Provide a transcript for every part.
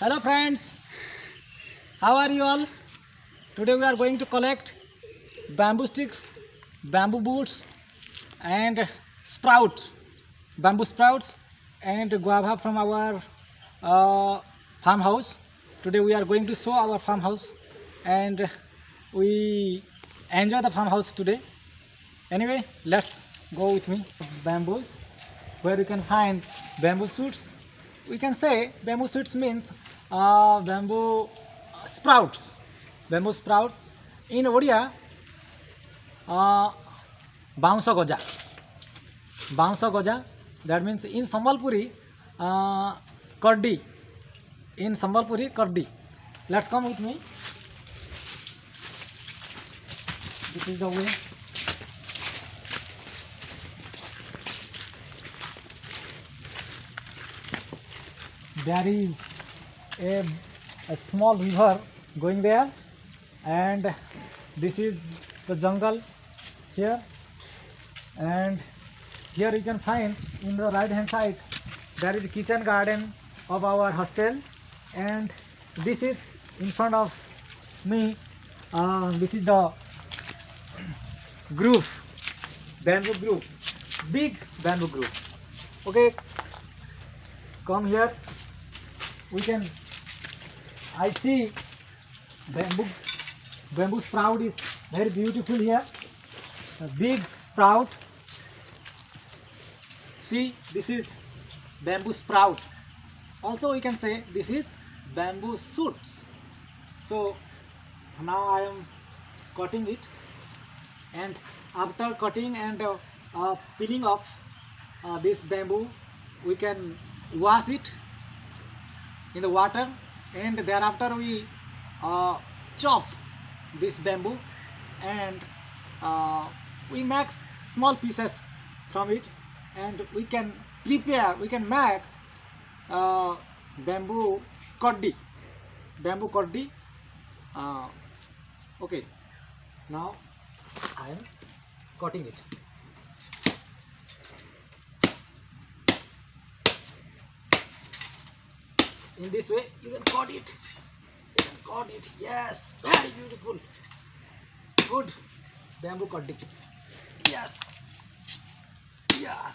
Hello friends, how are you all? Today we are going to collect bamboo sticks, bamboo boots and sprouts, bamboo sprouts and guava from our farmhouse. Today we are going to show our farmhouse and we enjoy the farmhouse today. Anyway, let's go with me. Bamboos, where you can find bamboo shoots. We can say bamboo shoots means bamboo sprouts. Bamboo sprouts. In Odia, bounce goja. Bounce goja. That means in Sambalpuri, kardi. In Sambalpuri, kardi. Let's come with me. This is the way. There is a small river going there, and this is the jungle here, and here you can find in the right hand side there is a kitchen garden of our hostel, and this is in front of me, this is the groove, bamboo groove, big bamboo groove. Okay, come here. We can, I see bamboo sprout is very beautiful here, a big sprout. See, this is bamboo sprout. Also we can say this is bamboo shoots. So now I am cutting it, and after cutting and peeling off this bamboo, we can wash it in the water, and thereafter we chop this bamboo, and we make small pieces from it, and we can prepare, we can make bamboo kaddi. Okay, now I am cutting it. In this way you can cut it. You can cut it. Yes, very beautiful. Good bamboo cutting. Yes. Yeah.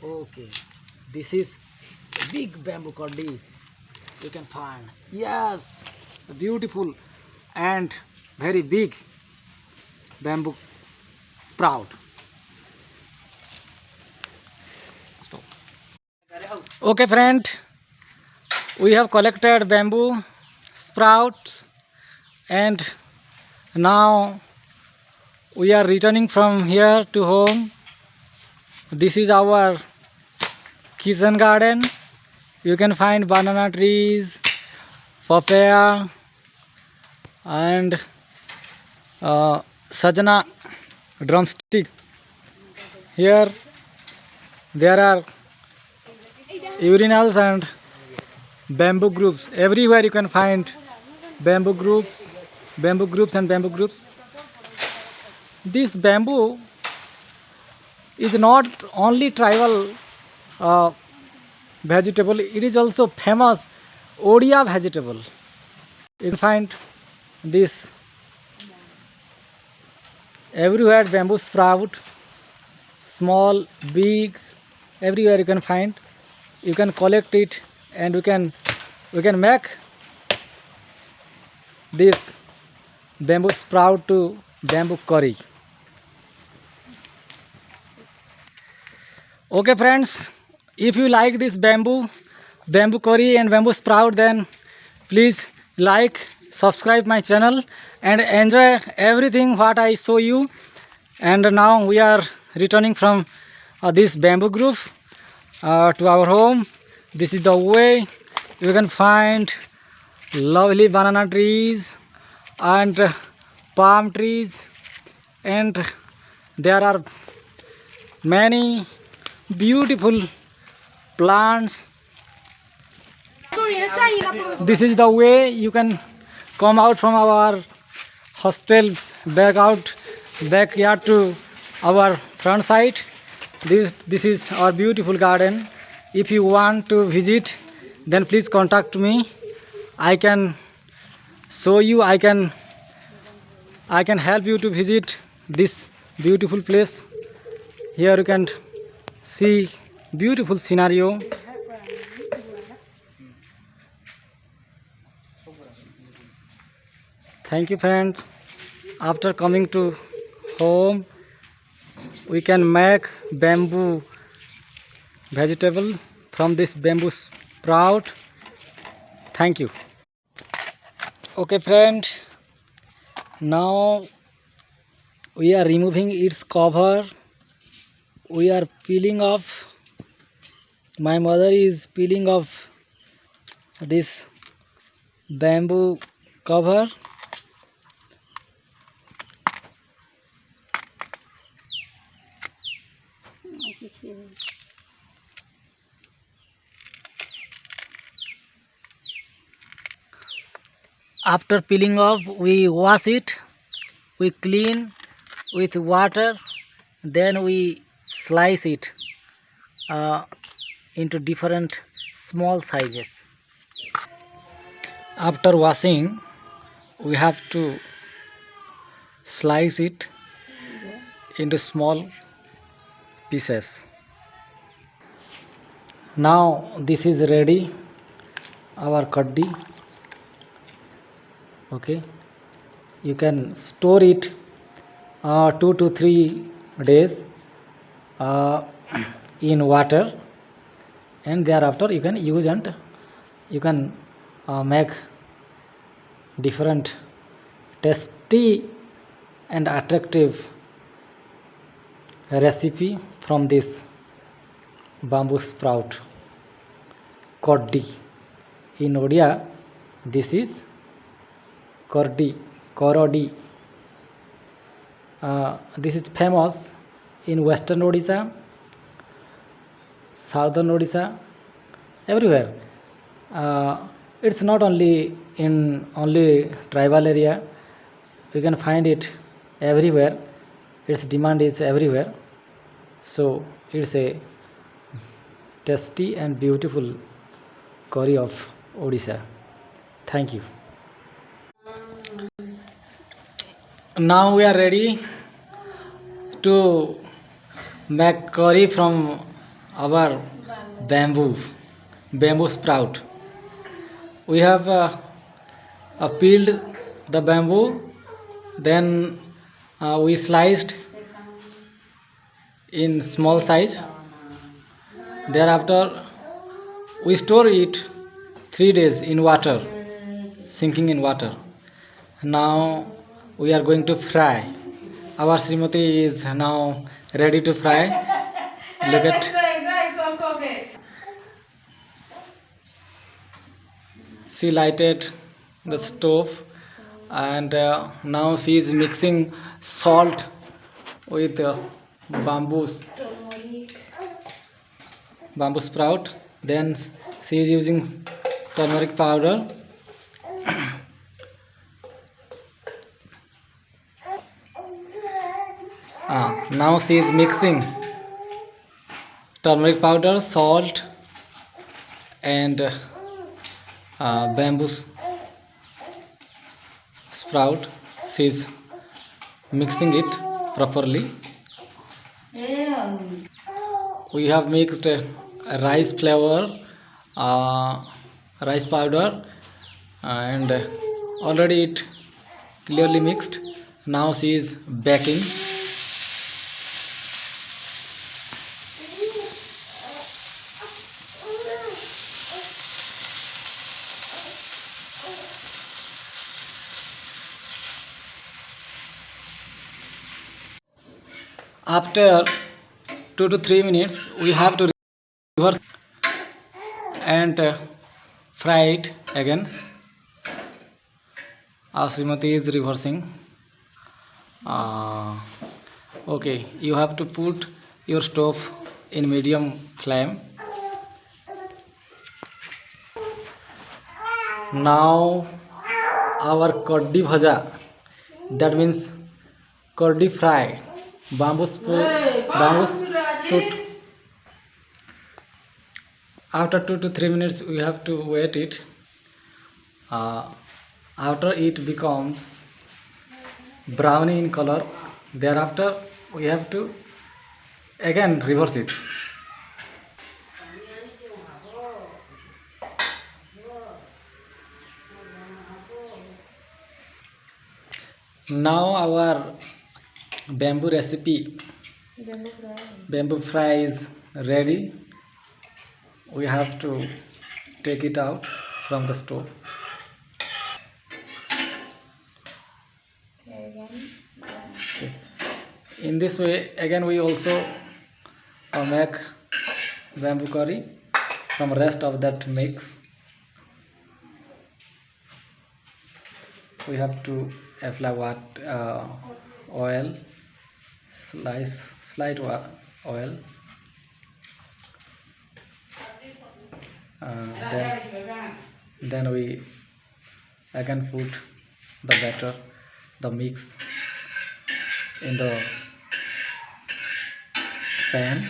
Okay. This is a big bamboo cutting you can find. Yes. Beautiful and very big bamboo sprout. Stop. Okay, friend. We have collected bamboo sprouts, and now we are returning from here to home. This is our kitchen garden. You can find banana trees, papaya and sajna drumstick. Here there are urinals and bamboo groups. Everywhere you can find bamboo groups and bamboo groups. This bamboo is not only tribal vegetable, it is also famous Odia vegetable. You can find this everywhere, bamboo sprout, small, big, everywhere you can find. You can collect it, and we can make this bamboo sprout to bamboo curry. Okay friends, if you like this bamboo curry and bamboo sprout, then please like, subscribe my channel and enjoy everything what I show you. And now we are returning from this bamboo grove to our home. This is the way. You can find lovely banana trees and palm trees, and there are many beautiful plants. This is the way you can come out from our hostel backyard to our front side. This is our beautiful garden. If you want to visit, then please contact me. I can show you, I can help you to visit this beautiful place. Here you can see beautiful scenario. Thank you friends. After coming to home, we can make bamboo vegetable from this bamboo sprout. Thank you. Okay friend, now we are removing its cover. We are peeling off, my mother is peeling off this bamboo cover. After peeling off, we wash it, we clean with water, then we slice it into different small sizes. After washing, we have to slice it into small pieces. Now this is ready, our kaddi. Okay, you can store it 2 to 3 days in water, and thereafter you can use and you can make different tasty and attractive recipe from this bamboo sprout kaddi. In Odia, this is korodi. This is famous in western Odisha, southern Odisha, everywhere. It's not only in only tribal area, you can find it everywhere. Its demand is everywhere, so it's a tasty and beautiful curry of Odisha. Thank you. Now we are ready to make curry from our bamboo sprout. We have peeled the bamboo, then we sliced in small size. Thereafter we store it 3 days in water, sinking in water. Now we are going to fry. Our Srimati is now ready to fry. Look at. She lighted the stove, and now she is mixing salt with bamboo sprout. Then she is using turmeric powder. Now she is mixing turmeric powder, salt, and bamboo sprout. She is mixing it properly. We have mixed rice flour, rice powder, and already it clearly mixed. Now she is baking. After 2 to 3 minutes, we have to reverse and fry it again. Our Srimati is reversing. Okay, you have to put your stove in medium flame. Now our kaddi bhaja, that means kaddi fry, bamboo shoot After 2 to 3 minutes we have to wait it. After it becomes browny in color, thereafter we have to again reverse it. Now our bamboo recipe, bamboo fry is ready. We have to take it out from the stove. Okay. In this way again we also make bamboo curry from rest of that mix. We have to apply oil, slight oil, then we again put the batter, the mix in the pan.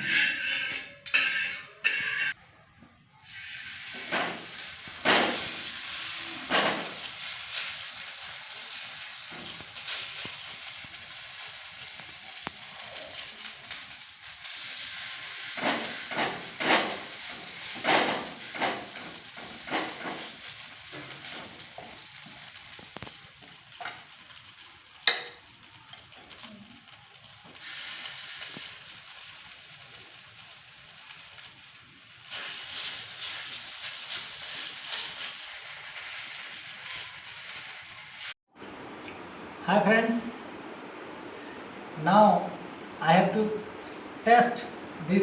Hi friends, now I have to test this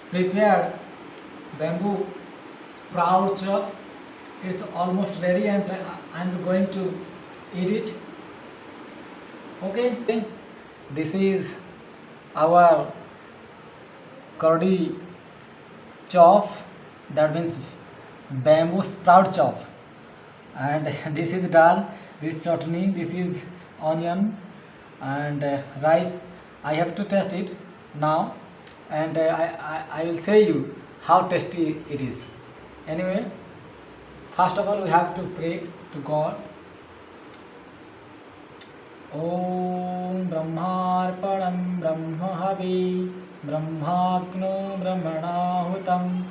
prepared bamboo sprout chop. It's almost ready and I'm going to eat it. Okay, this is our curry chop, that means bamboo sprout chop, and this is dal, this chutney, this is onion and rice. I have to test it now, and I will say you how tasty it is. Anyway, first of all we have to pray to God. Om Brahmarpanam Brahmahavi Brahmagno Brahmanahutam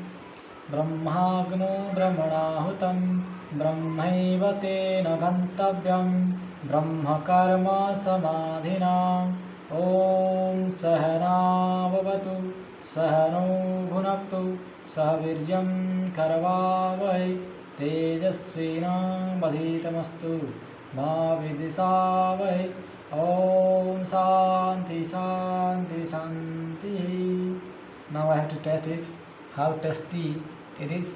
Brahmagno Brahmanahutam Brahmaiva tena gantavyam Brahmakarma samadhina. Om Sahana Bhavatu Sahano Bhunaktu Sahavirjam Karavavai Tejasvina Badhitamastu Ma Vidisavai. Om Shanti Shanti Shanti. Now I have to test it, how tasty it is.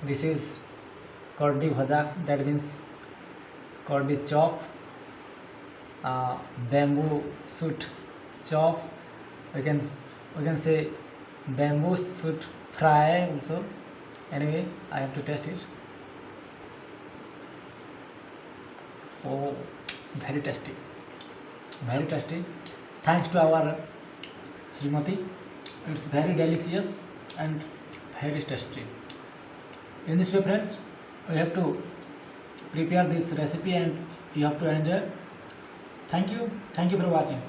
This is Kordi Bhaja, that means Kordi chop, bamboo shoot chop. We can say bamboo shoot fry also. Anyway, I have to test it. Oh, very tasty, very tasty. Thanks to our Srimati, it's very delicious and very tasty. In this way friends, we have to prepare this recipe and you have to enjoy. Thank you for watching.